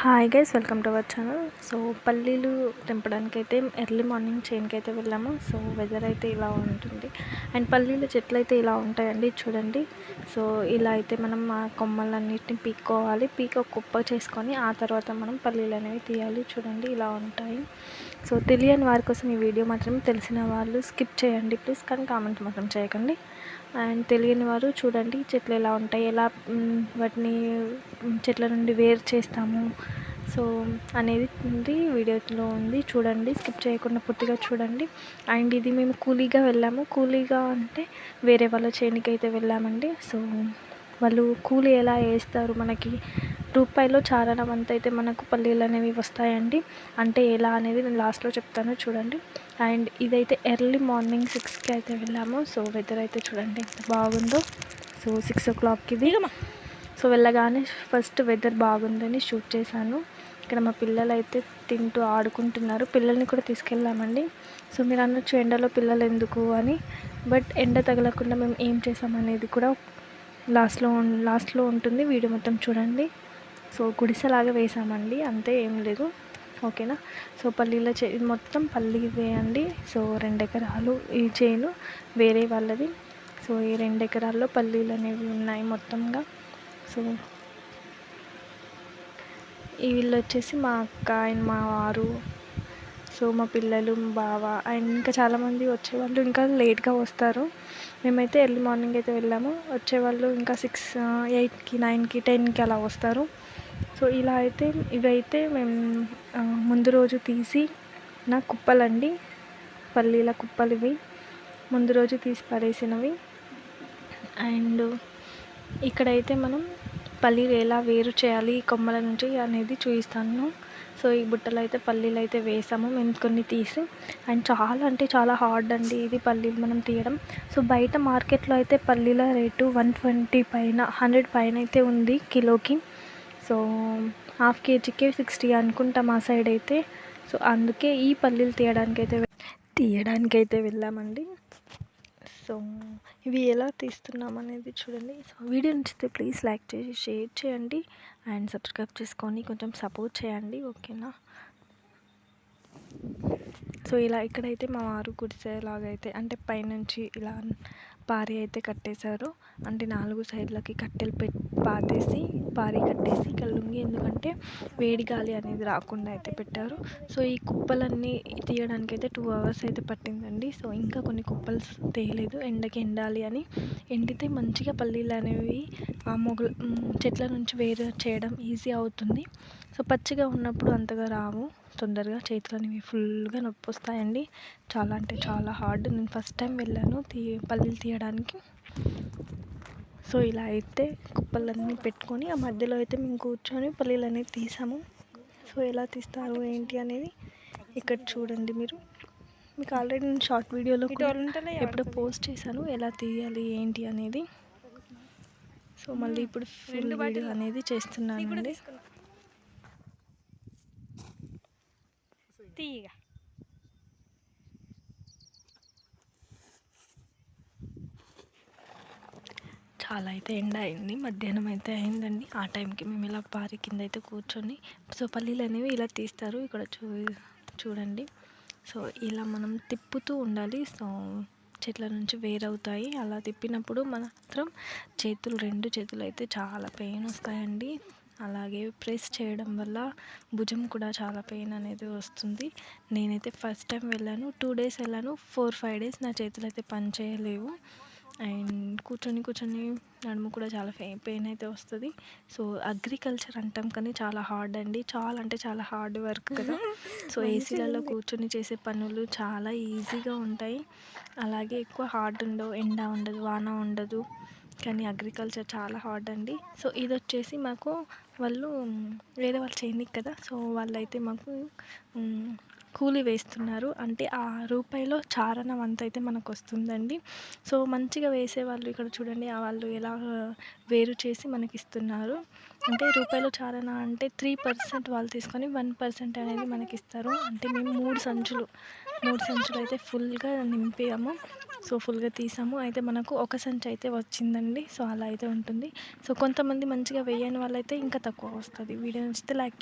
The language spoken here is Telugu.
Hi guys, welcome to our channel. So పల్లీలు తెంపడానికైతే ఎర్లీ మార్నింగ్ చేనుకి అయితే వెళ్ళాము. సో వెదర్ అయితే ఇలా ఉంటుంది అండ్ పల్లీలు చెట్లు అయితే ఇలా ఉంటాయండి, చూడండి. సో ఇలా అయితే మనం ఆ కొమ్మలన్నిటిని పీక్కోవాలి. ఒక కుప్ప చేసుకొని ఆ తర్వాత మనం పల్లీలు అనేవి తీయాలి. చూడండి ఇలా ఉంటాయి. సో తెలియని వారి కోసం ఈ వీడియో మాత్రం, తెలిసిన వాళ్ళు స్కిప్ చేయండి ప్లీజ్, కానీ కామెంట్ మాత్రం చేయకండి. అండ్ తెలియని వారు చూడండి చెట్లు ఎలా ఉంటాయి, ఎలా వాటిని చెట్ల నుండి వేరు చేస్తాము సో అనేది ఉంది వీడియోలో ఉంది, చూడండి. స్కిప్ చేయకుండా పూర్తిగా చూడండి. అండ్ ఇది మేము కూలీగా వెళ్ళాము. కూలీగా అంటే వేరే వాళ్ళ చేనికి అయితే వెళ్ళామండి. సో వాళ్ళు కూలీ ఎలా వేస్తారు, మనకి రూపాయిలో చారణ వంత అయితే మనకు పల్లీలు అనేవి వస్తాయండి. అంటే ఎలా అనేది నేను లాస్ట్లో చెప్తాను, చూడండి. అండ్ ఇదైతే ఎర్లీ మార్నింగ్ 6కి అయితే వెళ్ళాము. సో వెదర్ అయితే చూడండి ఎంత బాగుందో. సో 6 o'clockకి ఇది. సో వెళ్ళగానే ఫస్ట్ వెదర్ బాగుందని షూట్ చేశాను. ఇక్కడ మా పిల్లలు అయితే తింటూ ఆడుకుంటున్నారు. పిల్లల్ని కూడా తీసుకెళ్ళామండి. సో మీరు అనొచ్చు ఎండలో పిల్లలు ఎందుకు అని, బట్ ఎండ తగలకుండా మేము ఏం చేసామనేది కూడా లాస్ట్లో ఉంటుంది, వీడియో మొత్తం చూడండి. సో గుడిసెలాగా వేసామండి, అంతే, ఏం లేదు, ఓకేనా. సో పల్లీల మొత్తం పల్లి వేయండి. సో 2 ఎకరాలు ఈ చేను వేరే వాళ్ళది. సో ఈ 2 ఎకరాల్లో పల్లీలు అనేవి ఉన్నాయి మొత్తంగా. సో ఈ వీళ్ళు వచ్చేసి మా అక్క అండ్ మా వారు, సో మా పిల్లలు, మా బావ అండ్ ఇంకా చాలామంది వచ్చేవాళ్ళు ఇంకా లేట్గా వస్తారు. మేమైతే ఎర్లీ మార్నింగ్ అయితే వెళ్ళాము. వచ్చేవాళ్ళు ఇంకా 6, 8కి, 9కి, 10కి అలా వస్తారు. సో ఇలా అయితే ఇవైతే మేము ముందు రోజు తీసి నా కుప్పలండి, పల్లీల కుప్పలు ఇవి ముందు రోజు తీసి పడేసినవి. అండ్ ఇక్కడైతే మనం పల్లీలు ఎలా వేరు చేయాలి ఈ కొమ్మల నుంచి అనేది చూపిస్తాను. సో ఈ బుట్టలో అయితే పల్లీలు అయితే వేసాము మేము కొన్ని తీసి. అండ్ చాలా అంటే చాలా హార్డ్ అండి ఇది పల్లీలు మనం తీయడం. సో బయట మార్కెట్లో అయితే పల్లీల రేటు 120 పైన, 100 పైన అయితే ఉంది కిలోకి. సో హాఫ్ కేజీకి 60 అనుకుంటా మా సైడ్ అయితే. సో అందుకే ఈ పల్లీలు తీయడానికైతే వెళ్ళామండి. సో ఇవి ఎలా తీస్తున్నాం అనేది చూడండి. సో వీడియో నచ్చితే ప్లీజ్ లైక్ చేసి షేర్ చేయండి అండ్ సబ్స్క్రైబ్ చేసుకొని కొంచెం సపోర్ట్ చేయండి, ఓకేనా. సో ఇలా ఇక్కడైతే మా వారు గుడిసెలాగైతే అంటే పైనుంచి ఇలా పారి అయితే కట్టేశారు. అంటే 4 సైడ్లకి కట్టెలు పారి కట్టేసి ఇక్కడ లుంగి, ఎందుకంటే వేడి గాలి అనేది రాకుండా అయితే పెట్టారు. సో ఈ కుప్పలన్నీ తీయడానికి అయితే 2 hours అయితే పట్టిందండి. సో ఇంకా కొన్ని కుప్పలు తేయలేదు, ఎండకి ఎండాలి అని. ఎండితే మంచిగా పల్లీలు అనేవి చెట్ల నుంచి వేరు చేయడం ఈజీ అవుతుంది. సో పచ్చిగా ఉన్నప్పుడు అంతగా రావు తొందరగా, చేతులు అనేవి ఫుల్గా నొప్పి వస్తాయండి. చాలా అంటే చాలా హార్డ్. నేను ఫస్ట్ టైం వెళ్ళాను పల్లీలు తీయడానికి. సో ఇలా అయితే కుప్పలన్నీ పెట్టుకొని ఆ మధ్యలో అయితే మేము కూర్చొని పల్లీలు అనేవి తీసాము. సో ఎలా తీస్తారు ఏంటి అనేది ఇక్కడ చూడండి మీరు. మీకు ఆల్రెడీ నేను షార్ట్ వీడియోలో ఎప్పుడో పోస్ట్ చేశాను ఎలా తీయాలి ఏంటి అనేది. సో మళ్ళీ ఇప్పుడు ఫుల్ వీడియో అనేది చేస్తున్నానండి. చాలా అయితే ఎండ అయింది, మధ్యాహ్నం అయితే అయిందండి. ఆ టైంకి మేము ఇలా పారి కింద అయితే కూర్చొని సో పల్లీలు అనేవి ఇలా తీస్తారు. ఇక్కడ చూడండి. సో ఇలా మనం తిప్పుతూ ఉండాలి. సో చెట్ల నుంచి వేరవుతాయి. అలా తిప్పినప్పుడు మాత్రం 2 చేతులు అయితే చాలా పెయిన్ వస్తాయండి. అలాగే ప్రెస్ చేయడం వల్ల భుజం కూడా చాలా పెయిన్ అనేది వస్తుంది. నేనైతే ఫస్ట్ టైం వెళ్ళాను, 2 days వెళ్ళాను, 4-5 days నా చేతులు అయితే పని చేయలేవు. అండ్ కూర్చొని నడుము కూడా చాలా పెయిన్ అయితే వస్తుంది. సో అగ్రికల్చర్ అంటాం కానీ చాలా హార్డ్ అండి, చాలా అంటే చాలా హార్డ్ వర్క్ కదా. సో ఏసీలలో కూర్చొని చేసే పనులు చాలా ఈజీగా ఉంటాయి, అలాగే ఎక్కువ హార్డ్ ఉండవు, ఎండ ఉండదు, వాన ఉండదు. కానీ అగ్రికల్చర్ చాలా హార్డ్ అండి. సో ఇది వచ్చేసి మాకు వాళ్ళు వేరే వాళ్ళు చేయనికి కదా, సో వాళ్ళైతే మాకు కూలీ వేస్తున్నారు. అంటే ఆ రూపాయిలో చారణ వంత అయితే మనకు వస్తుందండి. సో మంచిగా వేసేవాళ్ళు ఇక్కడ చూడండి, వాళ్ళు ఎలా వేరు చేసి మనకి ఇస్తున్నారు. అంటే రూపాయిలో చారణ అంటే 3% వాళ్ళు తీసుకొని 1% అనేది మనకి ఇస్తారు. అంటే మేము 3 సంచులు అయితే ఫుల్గా నింపాము. సో ఫుల్గా తీసాము. అయితే మనకు 1 సంచి అయితే వచ్చిందండి. సో అలా అయితే ఉంటుంది. సో కొంతమంది మంచిగా వేయని వాళ్ళైతే ఇంకా తక్కువ వస్తుంది. వీడియో నచ్చితే లైక్